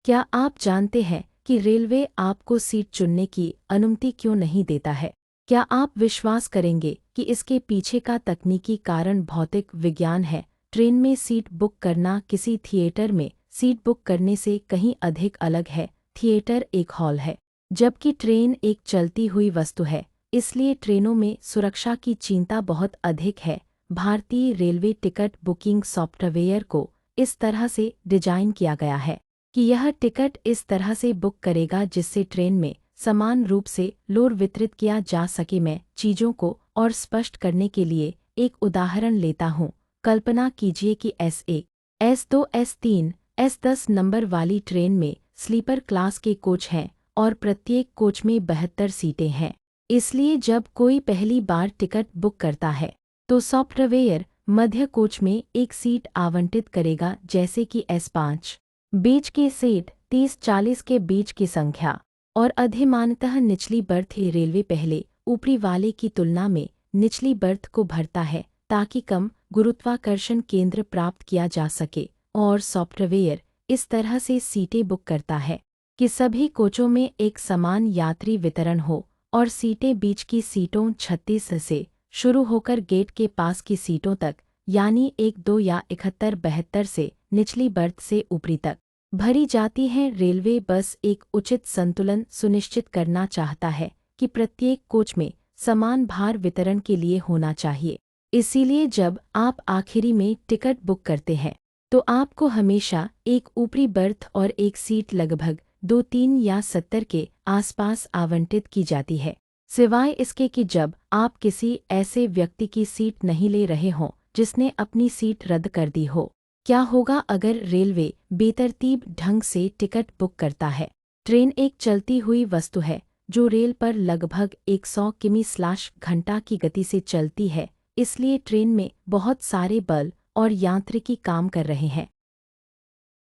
क्या आप जानते हैं कि रेलवे आपको सीट चुनने की अनुमति क्यों नहीं देता है? क्या आप विश्वास करेंगे कि इसके पीछे का तकनीकी कारण भौतिक विज्ञान है? ट्रेन में सीट बुक करना किसी थिएटर में सीट बुक करने से कहीं अधिक अलग है। थिएटर एक हॉल है, जबकि ट्रेन एक चलती हुई वस्तु है, इसलिए ट्रेनों में सुरक्षा की चिंता बहुत अधिक है। भारतीय रेलवे टिकट बुकिंग सॉफ्टवेयर को इस तरह से डिजाइन किया गया है कि यह टिकट इस तरह से बुक करेगा जिससे ट्रेन में समान रूप से लोड वितरित किया जा सके। मैं चीज़ों को और स्पष्ट करने के लिए एक उदाहरण लेता हूँ। कल्पना कीजिए कि S1, S2, S3, S10 number वाली ट्रेन में स्लीपर क्लास के कोच हैं और प्रत्येक कोच में 72 सीटें हैं। इसलिए जब कोई पहली बार टिकट बुक करता है तो सॉफ्टवेयर मध्य कोच में एक सीट आवंटित करेगा, जैसे कि S5। बीच की सीट 30-40 के बीच की संख्या और अधिमानतः निचली बर्थ ही रेलवे पहले ऊपरी वाले की तुलना में निचली बर्थ को भरता है ताकि कम गुरुत्वाकर्षण केंद्र प्राप्त किया जा सके, और सॉफ्टवेयर इस तरह से सीटें बुक करता है कि सभी कोचों में एक समान यात्री वितरण हो और सीटें बीच की सीटों 36 से शुरू होकर गेट के पास की सीटों तक यानी 1, 2 या 71, 72 से निचली बर्थ से ऊपरी तक भरी जाती हैं। रेलवे बस एक उचित संतुलन सुनिश्चित करना चाहता है कि प्रत्येक कोच में समान भार वितरण के लिए होना चाहिए। इसीलिए जब आप आखिरी में टिकट बुक करते हैं तो आपको हमेशा एक ऊपरी बर्थ और एक सीट लगभग 2, 3 या 70 के आसपास आवंटित की जाती है, सिवाय इसके कि जब आप किसी ऐसे व्यक्ति की सीट नहीं ले रहे हों जिसने अपनी सीट रद्द कर दी हो। क्या होगा अगर रेलवे बेतरतीब ढंग से टिकट बुक करता है? ट्रेन एक चलती हुई वस्तु है जो रेल पर लगभग 100 किमी/घंटा की गति से चलती है, इसलिए ट्रेन में बहुत सारे बल और यांत्रिकी काम कर रहे हैं।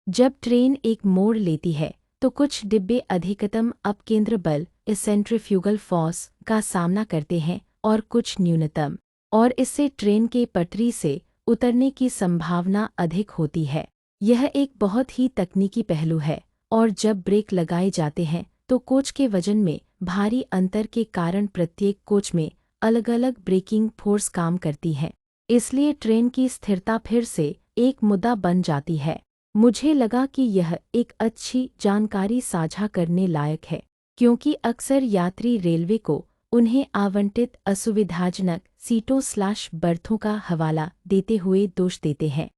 जब ट्रेन एक मोड़ लेती है तो कुछ डिब्बे अधिकतम अपकेंद्र बल सेंट्रीफ्यूगल फोर्स का सामना करते हैं और कुछ न्यूनतम, और इससे ट्रेन के पटरी से उतरने की संभावना अधिक होती है। यह एक बहुत ही तकनीकी पहलू है, और जब ब्रेक लगाए जाते हैं तो कोच के वजन में भारी अंतर के कारण प्रत्येक कोच में अलग अलग ब्रेकिंग फोर्स काम करती हैं। इसलिए ट्रेन की स्थिरता फिर से एक मुद्दा बन जाती है। मुझे लगा कि यह एक अच्छी जानकारी साझा करने लायक है, क्योंकि अक्सर यात्री रेलवे को उन्हें आवंटित असुविधाजनक सीटों/बर्थों का हवाला देते हुए दोष देते हैं।